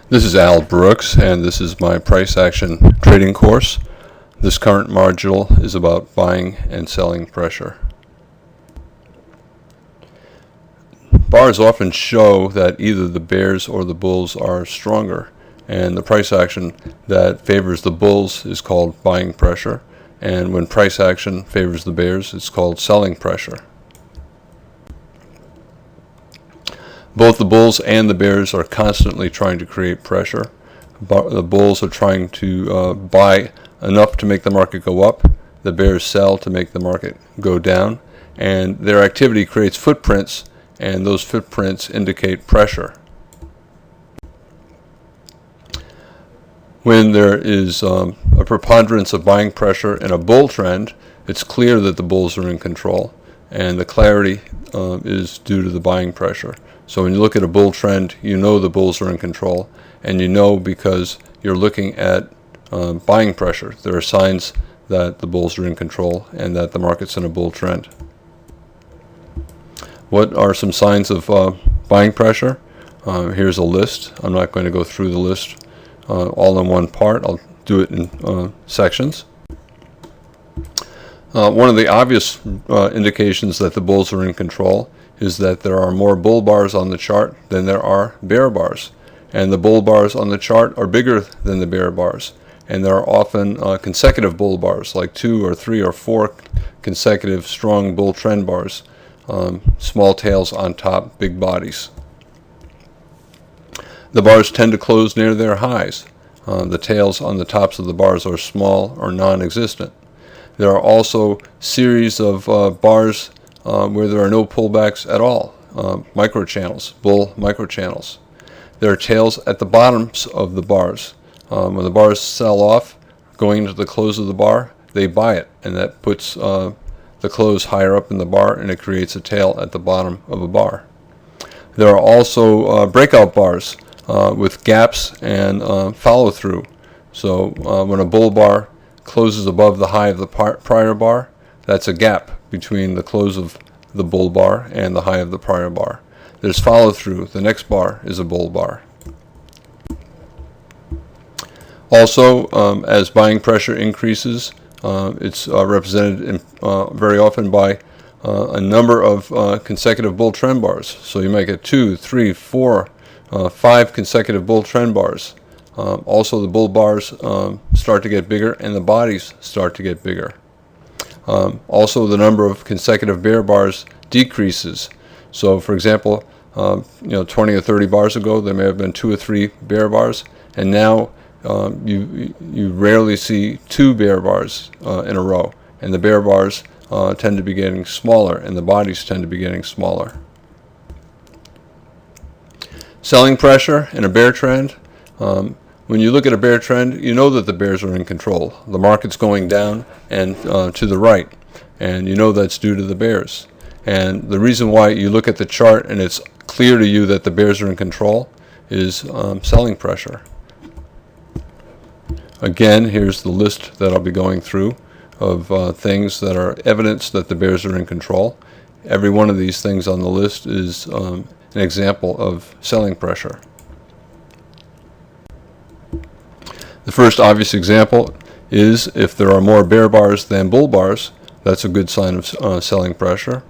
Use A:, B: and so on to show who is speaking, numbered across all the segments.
A: This is Al Brooks, and this is my price action trading course. This current module is about buying and selling pressure. Bars often show that either the bears or the bulls are stronger, and the price action that favors the bulls is called buying pressure, and when price action favors the bears, it's called selling pressure. Both the bulls and the bears are constantly trying to create pressure. The bulls are trying to buy enough to make the market go up. The bears sell to make the market go down. And their activity creates footprints, and those footprints indicate pressure. When there is a preponderance of buying pressure in a bull trend, it's clear that the bulls are in control, and the clarity is due to the buying pressure. So when you look at a bull trend, you know the bulls are in control, and you know because you're looking at buying pressure. There are signs that the bulls are in control and that the market's in a bull trend. What are some signs of buying pressure? Here's a list. I'm not going to go through the list all in one part. I'll do it in sections. One of the obvious indications that the bulls are in control is that there are more bull bars on the chart than there are bear bars. And the bull bars on the chart are bigger than the bear bars. And there are often consecutive bull bars, like 2 or 3 or 4 consecutive strong bull trend bars. Small tails on top, big bodies. The bars tend to close near their highs. The tails on the tops of the bars are small or non-existent. There are also series of bars where there are no pullbacks at all, microchannels, bull microchannels. There are tails at the bottoms of the bars. When the bars sell off, going into the close of the bar, they buy it, and that puts the close higher up in the bar, and it creates a tail at the bottom of a bar. There are also breakout bars with gaps and follow-through. So when a bull bar closes above the high of the prior bar, that's a gap between the close of the bull bar and the high of the prior bar. There's follow-through. The next bar is a bull bar. Also, as buying pressure increases, it's represented very often by a number of consecutive bull trend bars. So you might get 2, 3, 4, 5 consecutive bull trend bars. Also, the bull bars start to get bigger and the bodies start to get bigger. Also, the number of consecutive bear bars decreases. So, for example, 20 or 30 bars ago, there may have been 2 or 3 bear bars, and now you rarely see 2 bear bars in a row, and the bear bars tend to be getting smaller, and the bodies tend to be getting smaller. Selling pressure in a bear trend. When you look at a bear trend, you know that the bears are in control. The market's going down and to the right, and you know that's due to the bears. And the reason why you look at the chart and it's clear to you that the bears are in control is selling pressure. Again, here's the list that I'll be going through of things that are evidence that the bears are in control. Every one of these things on the list is an example of selling pressure. The first obvious example is if there are more bear bars than bull bars, that's a good sign of selling pressure.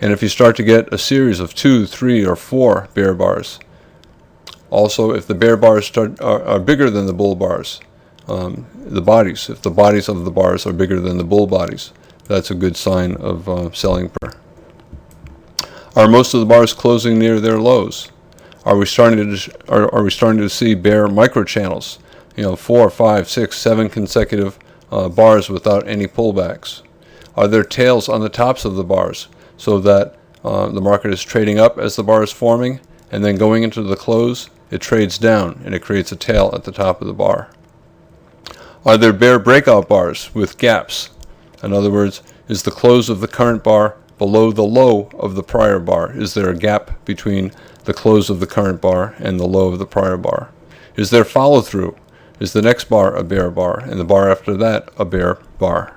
A: And if you start to get a series of 2, 3, or 4 bear bars. Also, if the bear bars are bigger than the bull bars, the bodies, if the bodies of the bars are bigger than the bull bodies, that's a good sign of selling pressure. Are most of the bars closing near their lows? Are we starting to see bear microchannels? 4, 5, 6, 7 consecutive bars without any pullbacks? Are there tails on the tops of the bars so that the market is trading up as the bar is forming, and then going into the close, it trades down and it creates a tail at the top of the bar? Are there bear breakout bars with gaps? In other words, is the close of the current bar below the low of the prior bar? Is there a gap between the close of the current bar and the low of the prior bar? Is there follow-through? Is the next bar a bear bar, and the bar after that a bear bar?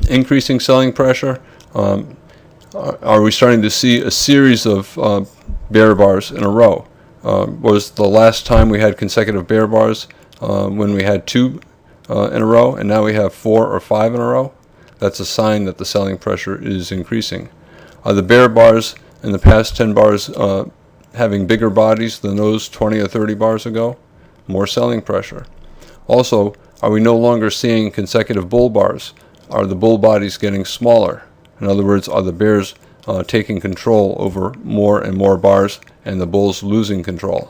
A: Increasing selling pressure. Are we starting to see a series of bear bars in a row. Was the last time we had consecutive bear bars when we had 2 in a row, and now we have 4 or 5 in a row? That's a sign that the selling pressure is increasing. Are the bear bars in the past 10 bars having bigger bodies than those 20 or 30 bars ago? More selling pressure. Also, are we no longer seeing consecutive bull bars? Are the bull bodies getting smaller? In other words, are the bears taking control over more and more bars and the bulls losing control?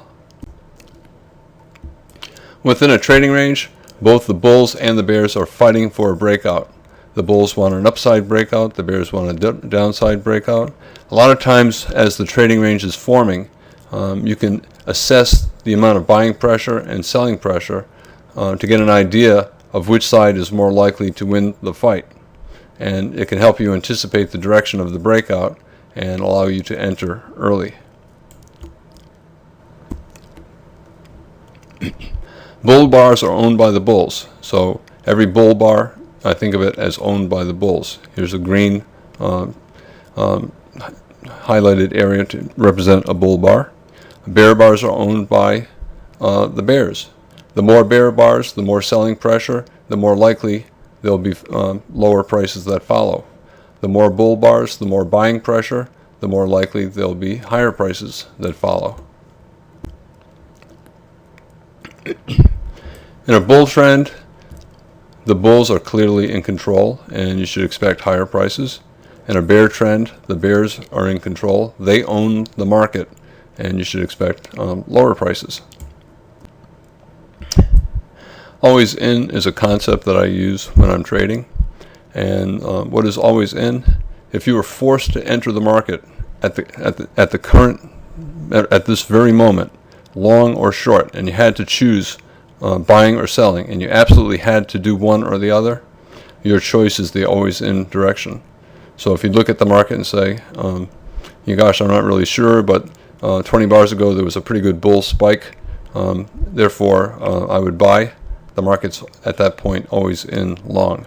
A: Within a trading range, both the bulls and the bears are fighting for a breakout. The bulls want an upside breakout, the bears want a downside breakout. A lot of times as the trading range is forming, you can assess the amount of buying pressure and selling pressure to get an idea of which side is more likely to win the fight. And it can help you anticipate the direction of the breakout and allow you to enter early. Bull bars are owned by the bulls, so every bull bar, I think of it as owned by the bulls. Here's a green highlighted area to represent a bull bar. Bear bars are owned by the bears. The more bear bars, the more selling pressure, the more likely there'll be lower prices that follow. The more bull bars, the more buying pressure, the more likely there'll be higher prices that follow. In a bull trend, the bulls are clearly in control and you should expect higher prices. In a bear trend, the bears are in control. They own the market and you should expect lower prices. Always in is a concept that I use when I'm trading. And what is always in? If you were forced to enter the market at this very moment, long or short, and you had to choose buying or selling, and you absolutely had to do one or the other, your choice is the always in direction. So if you look at the market and say, gosh, I'm not really sure, but 20 bars ago there was a pretty good bull spike, therefore I would buy. The market's at that point always in long.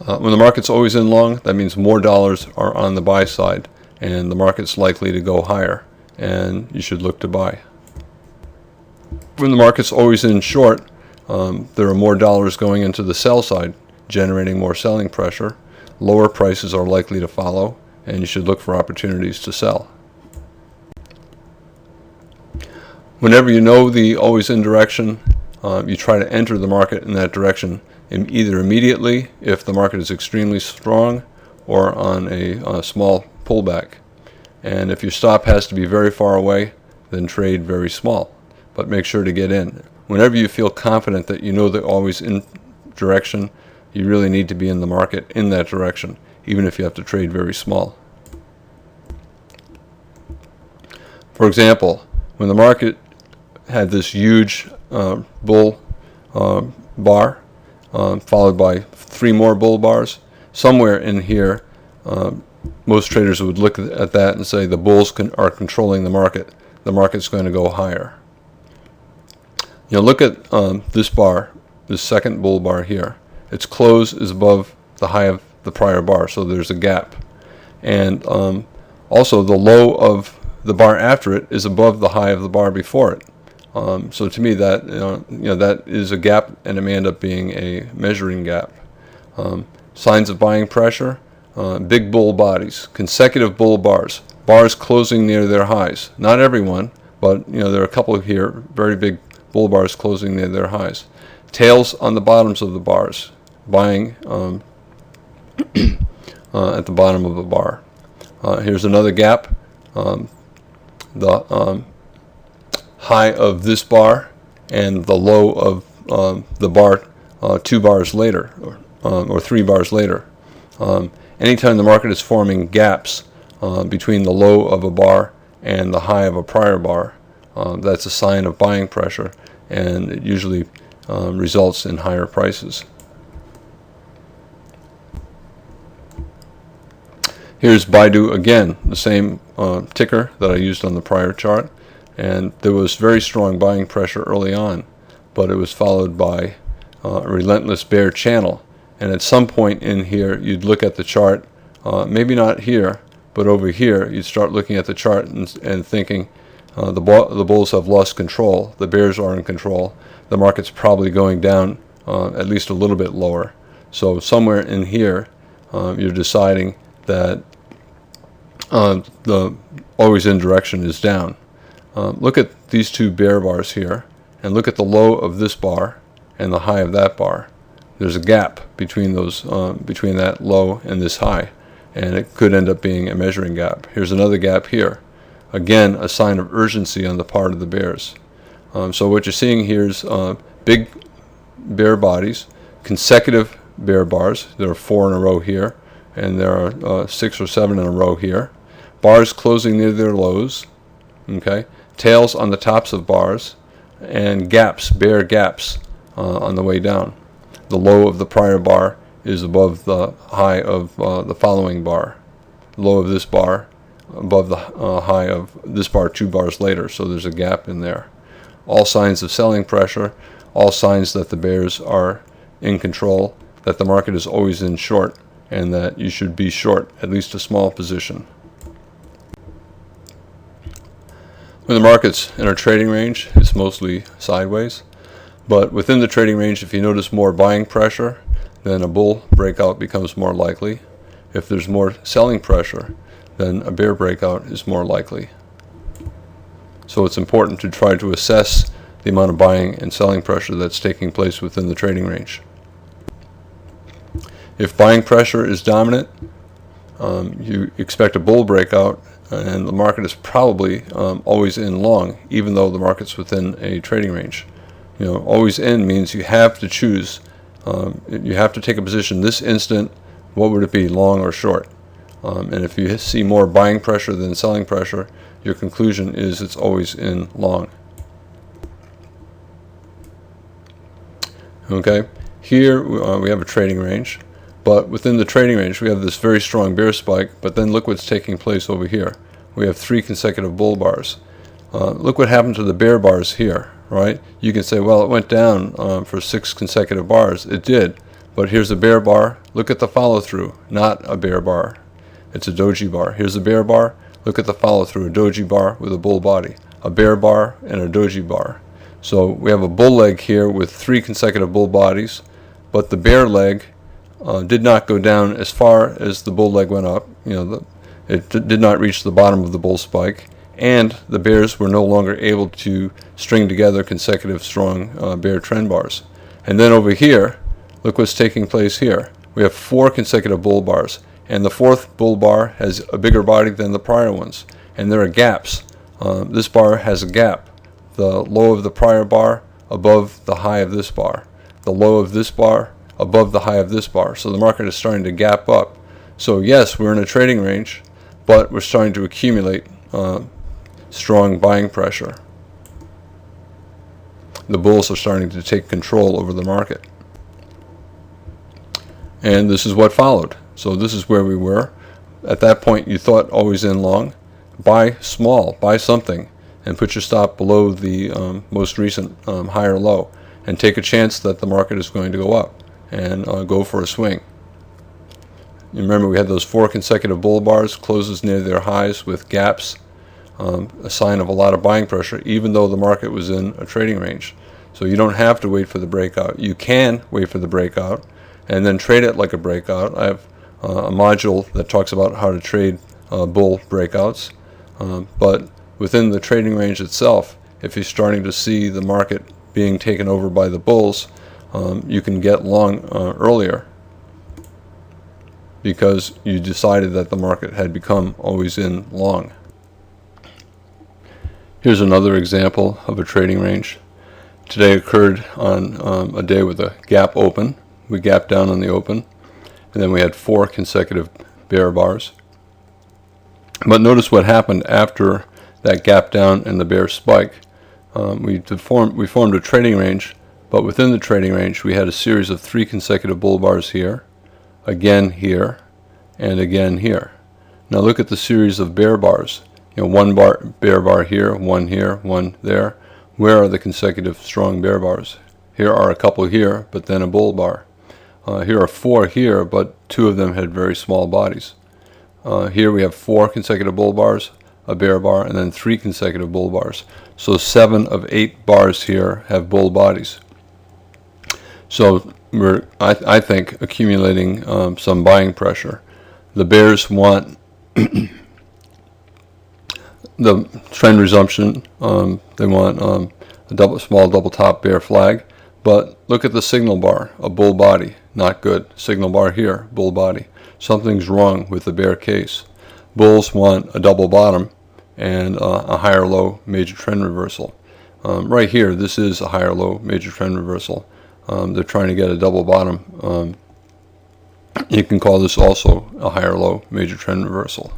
A: When the market's always in long, that means more dollars are on the buy side and the market's likely to go higher and you should look to buy. When the market's always in short, there are more dollars going into the sell side, generating more selling pressure. Lower prices are likely to follow and you should look for opportunities to sell. Whenever you know the always in direction, you try to enter the market in that direction either immediately if the market is extremely strong or on a small pullback. And if your stop has to be very far away, then trade very small, but make sure to get in. Whenever you feel confident that you know the always in direction, you really need to be in the market in that direction, even if you have to trade very small. For example, when the market had this huge bull bar, followed by 3 more bull bars, somewhere in here, most traders would look at that and say the bulls are controlling the market. The market's going to go higher. Look at this bar, this second bull bar here. Its close is above the high of the prior bar, so there's a gap. And also the low of the bar after it is above the high of the bar before it. So to me that that is a gap, and it may end up being a measuring gap. Signs of buying pressure: big bull bodies, consecutive bull bars, bars closing near their highs. Not everyone, but there are a couple here, very big bull bars closing near their highs. Tails on the bottoms of the bars, buying at the bottom of the bar. Here's another gap. The high of this bar and the low of the bar 2 bars later, or 3 bars later. Anytime the market is forming gaps between the low of a bar and the high of a prior bar, that's a sign of buying pressure, and it usually results in higher prices. Here's Baidu again, the same ticker that I used on the prior chart, and there was very strong buying pressure early on, but it was followed by a relentless bear channel. And at some point in here, you'd look at the chart, maybe not here, But over here, you'd start looking at the chart and thinking, the bulls have lost control, the bears are in control, the market's probably going down at least a little bit lower. So somewhere in here, you're deciding that the always in direction is down. Look at these two bear bars here, and look at the low of this bar and the high of that bar. There's a gap between those, between that low and this high, and it could end up being a measuring gap. Here's another gap here. Again, a sign of urgency on the part of the bears. So what you're seeing here is big bear bodies, consecutive bear bars. There are 4 in a row here, and there are 6 or 7 in a row here. Bars closing near their lows, okay? Tails on the tops of bars, and gaps, bear gaps on the way down. The low of the prior bar is above the high of the following bar. The low of this bar above the high of this bar 2 bars later, so there's a gap in there. All signs of selling pressure, all signs that the bears are in control, that the market is always in short, and that you should be short at least a small position. When the market's in a trading range, it's mostly sideways, but within the trading range, if you notice more buying pressure, then a bull breakout becomes more likely. If there's more selling pressure, then a bear breakout is more likely. So it's important to try to assess the amount of buying and selling pressure that's taking place within the trading range. If buying pressure is dominant, you expect a bull breakout, and the market is probably always in long, even though the market's within a trading range. Always in means you have to choose. You have to take a position this instant. What would it be, long or short? And if you see more buying pressure than selling pressure, your conclusion is it's always in long. Okay, here we have a trading range, but within the trading range we have this very strong bear spike, but then look what's taking place over here. We have 3 consecutive bull bars. Look what happened to the bear bars here, right? You can say, well, it went down for 6 consecutive bars. It did, but here's a bear bar. Look at the follow through, not a bear bar. It's a doji bar. Here's a bear bar. Look at the follow through, a doji bar with a bull body, a bear bar and a doji bar. So we have a bull leg here with 3 consecutive bull bodies, but the bear leg did not go down as far as the bull leg went up. It did not reach the bottom of the bull spike, and the bears were no longer able to string together consecutive strong bear trend bars. And then over here, look what's taking place here. We have 4 consecutive bull bars, and the 4th bull bar has a bigger body than the prior ones, and there are gaps. This bar has a gap. The low of the prior bar above the high of this bar. The low of this bar above the high of this bar. So the market is starting to gap up. So yes, we're in a trading range, but we're starting to accumulate strong buying pressure. The bulls are starting to take control over the market. And this is what followed. So this is where we were. At that point, you thought always in long. Buy small, buy something, and put your stop below the most recent higher low, and take a chance that the market is going to go up, and go for a swing. You remember we had those 4 consecutive bull bars, closes near their highs with gaps, a sign of a lot of buying pressure, even though the market was in a trading range. So you don't have to wait for the breakout. You can wait for the breakout and then trade it like a breakout. I have a module that talks about how to trade bull breakouts, but within the trading range itself, if you're starting to see the market being taken over by the bulls, you can get long earlier because you decided that the market had become always in long. Here's another example of a trading range. Today occurred on a day with a gap open. We gapped down on the open, and then we had 4 consecutive bear bars. But notice what happened after that gap down and the bear spike. We formed a trading range, but within the trading range we had a series of 3 consecutive bull bars here, again here, and again here. Now look at the series of bear bars. 1 bear bar here, 1 there. Where are the consecutive strong bear bars? Here are a couple here, but then a bull bar. Here are 4 here, but 2 of them had very small bodies. Here we have 4 consecutive bull bars, a bear bar, and then 3 consecutive bull bars. So 7 of 8 bars here have bull bodies. So we're, I think, accumulating some buying pressure. The bears want the trend resumption. They want a small double top bear flag. But look at the signal bar, a bull body, not good. Signal bar here, bull body. Something's wrong with the bear case. Bulls want a double bottom and a higher low major trend reversal. Right here, this is a higher low major trend reversal. They're trying to get a double bottom. You can call this also a higher low major trend reversal.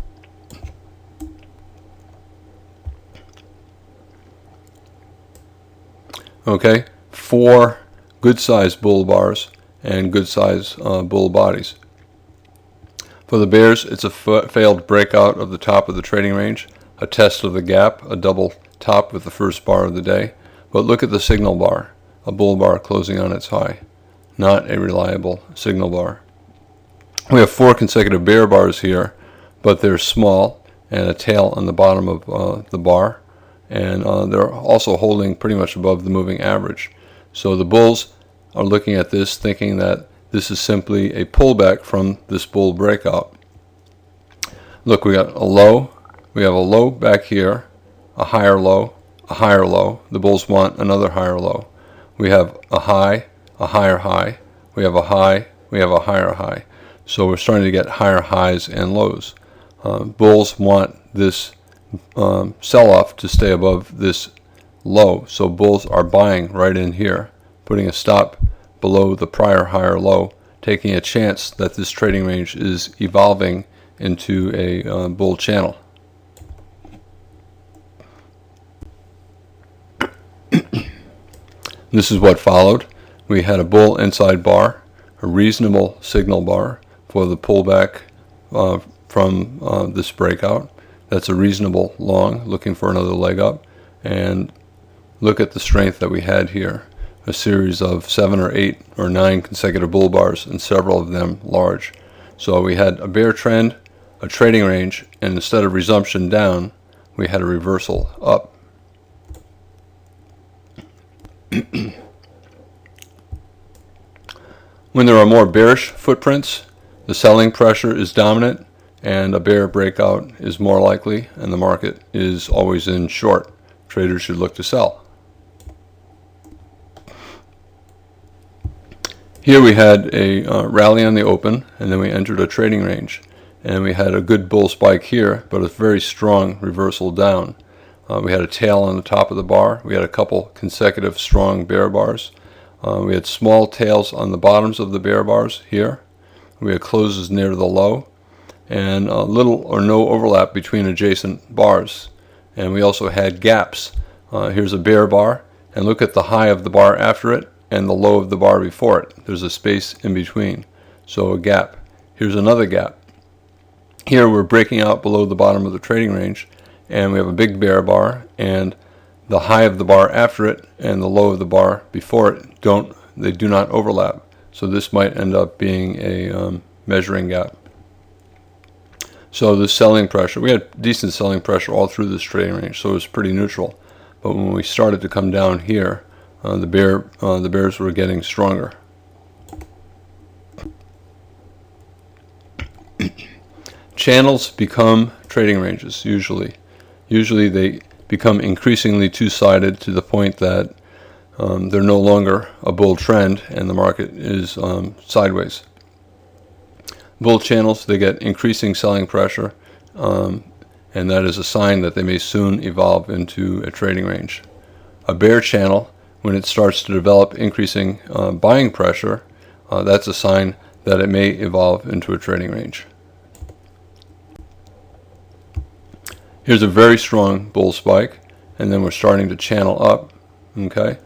A: Okay, 4 good-sized bull bars and good-sized bull bodies. For the bears, it's a failed breakout of the top of the trading range, a test of the gap, a double top with the first bar of the day. But look at the signal bar, a bull bar closing on its high. Not a reliable signal bar. We have 4 consecutive bear bars here, but they're small and a tail on the bottom of the bar. And they're also holding pretty much above the moving average. So the bulls are looking at this thinking that this is simply a pullback from this bull breakout. Look, we got a low. We have a low back here, a higher low, a higher low. The bulls want another higher low. We have a high, a higher high. We have a high, we have a higher high. So we're starting to get higher highs and lows. Bulls want this sell-off to stay above this low. So bulls are buying right in here, putting a stop below the prior higher low, taking a chance that this trading range is evolving into a bull channel. This is what followed. We had a bull inside bar, a reasonable signal bar for the pullback from this breakout. That's a reasonable long, looking for another leg up. And look at the strength that we had here. A series of 7 or 8 or 9 consecutive bull bars, and several of them large. So we had a bear trend, a trading range, and instead of resumption down, we had a reversal up. When there are more bearish footprints, the selling pressure is dominant and a bear breakout is more likely, and the market is always in short. Traders should look to sell. Here we had a rally on the open, and then we entered a trading range, and we had a good bull spike here, but a very strong reversal down. We had a tail on the top of the bar. We had a couple consecutive strong bear bars. We had small tails on the bottoms of the bear bars here. We had closes near the low, and little or no overlap between adjacent bars. And we also had gaps. Here's a bear bar, and look at the high of the bar after it and the low of the bar before it. There's a space in between, so a gap. Here's another gap. Here we're breaking out below the bottom of the trading range, and we have a big bear bar, and the high of the bar after it and the low of the bar before it do not overlap. So this might end up being a measuring gap. So the selling pressure, we had decent selling pressure all through this trading range, so it was pretty neutral. But when we started to come down here, the bears were getting stronger. Channels become trading ranges usually. Usually they become increasingly two-sided to the point that they're no longer a bull trend and the market is sideways. Bull channels, they get increasing selling pressure, and that is a sign that they may soon evolve into a trading range. A bear channel, when it starts to develop increasing buying pressure, that's a sign that it may evolve into a trading range. Here's a very strong bull spike, and then we're starting to channel up. Okay,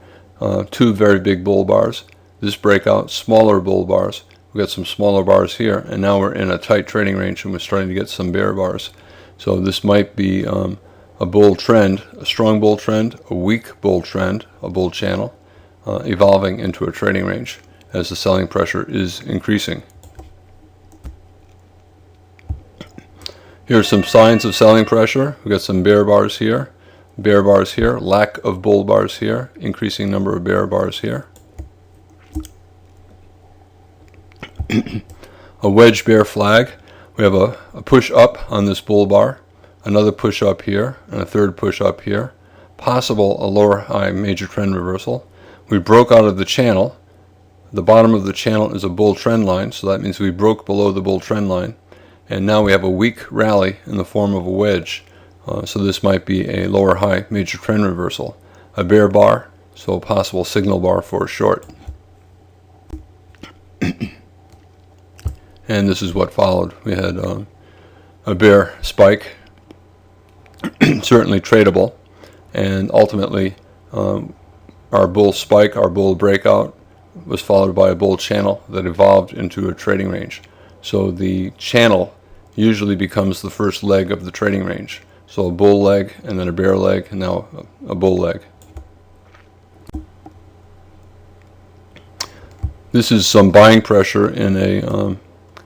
A: 2 very big bull bars. This breakout, smaller bull bars. We got some smaller bars here, and now we're in a tight trading range, and we're starting to get some bear bars. So this might be a bull trend, a strong bull trend, a weak bull trend, a bull channel, evolving into a trading range as the selling pressure is increasing. Here are some signs of selling pressure. We've got some bear bars here, lack of bull bars here, increasing number of bear bars here. A wedge bear flag. We have a push up on this bull bar, another push up here, and a third push up here. Possible a lower high major trend reversal. We broke out of the channel. The bottom of the channel is a bull trend line, so that means we broke below the bull trend line. And now we have a weak rally in the form of a wedge. So this might be a lower high major trend reversal. A bear bar, so a possible signal bar for a short. And this is what followed. We had a bear spike, certainly tradable, and ultimately our bull spike, our bull breakout, was followed by a bull channel that evolved into a trading range. So the channel usually becomes the first leg of the trading range. So a bull leg, and then a bear leg, and now a bull leg. This is some buying pressure in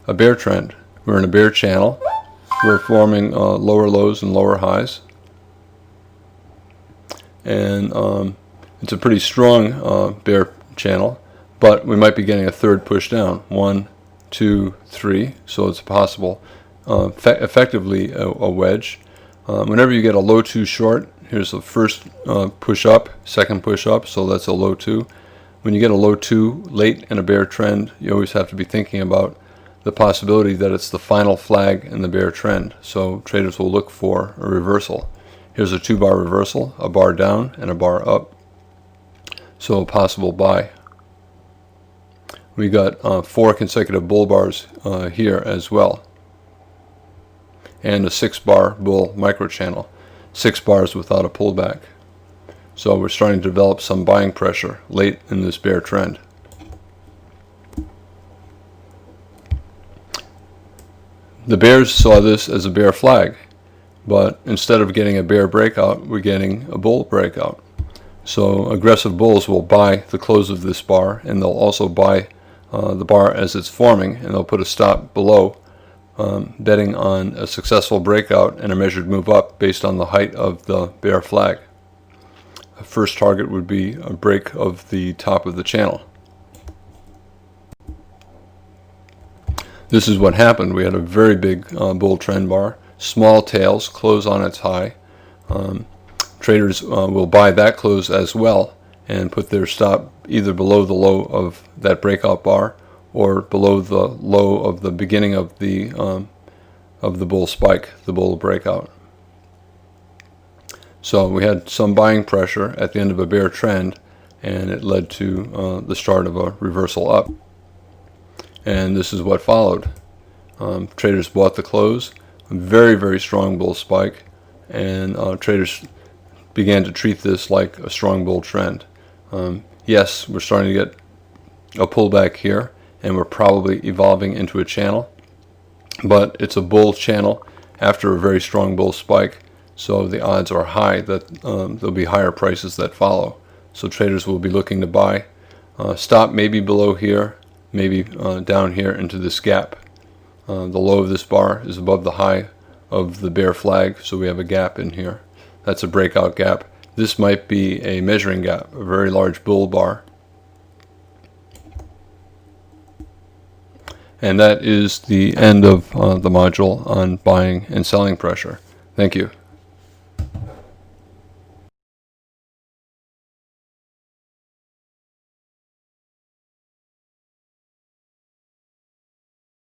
A: a bear trend. We're in a bear channel. We're forming lower lows and lower highs. And it's a pretty strong bear channel, but we might be getting a third push down. 1, 2, 3. So it's possible, effectively a wedge. Whenever you get a low 2 short, here's the first push up, second push up, so that's a low 2. When you get a low 2 late in a bear trend, you always have to be thinking about the possibility that it's the final flag in the bear trend. So traders will look for a reversal. Here's a 2-bar reversal, a bar down and a bar up. So a possible buy. We got 4 consecutive bull bars here as well. And a 6-bar bull microchannel. 6 bars without a pullback. So we're starting to develop some buying pressure late in this bear trend. The bears saw this as a bear flag, but instead of getting a bear breakout, we're getting a bull breakout. So aggressive bulls will buy the close of this bar, and they'll also buy the bar as it's forming, and they'll put a stop below, betting on a successful breakout and a measured move up based on the height of the bear flag. The first target would be a break of the top of the channel. This is what happened. We had a very big bull trend bar, small tails, close on its high. Traders will buy that close as well and put their stop either below the low of that breakout bar or below the low of the beginning of the bull spike, the bull breakout. So we had some buying pressure at the end of a bear trend, and it led to the start of a reversal up. And this is what followed. Traders bought the close, a very, very strong bull spike, and traders began to treat this like a strong bull trend. Yes, we're starting to get a pullback here, and we're probably evolving into a channel, but it's a bull channel after a very strong bull spike, so the odds are high that there'll be higher prices that follow. So traders will be looking to buy. Stop maybe below here, maybe down here into this gap. The low of this bar is above the high of the bear flag, so we have a gap in here. That's a breakout gap. This might be a measuring gap, a very large bull bar. And that is the end of the module on buying and selling pressure. Thank you.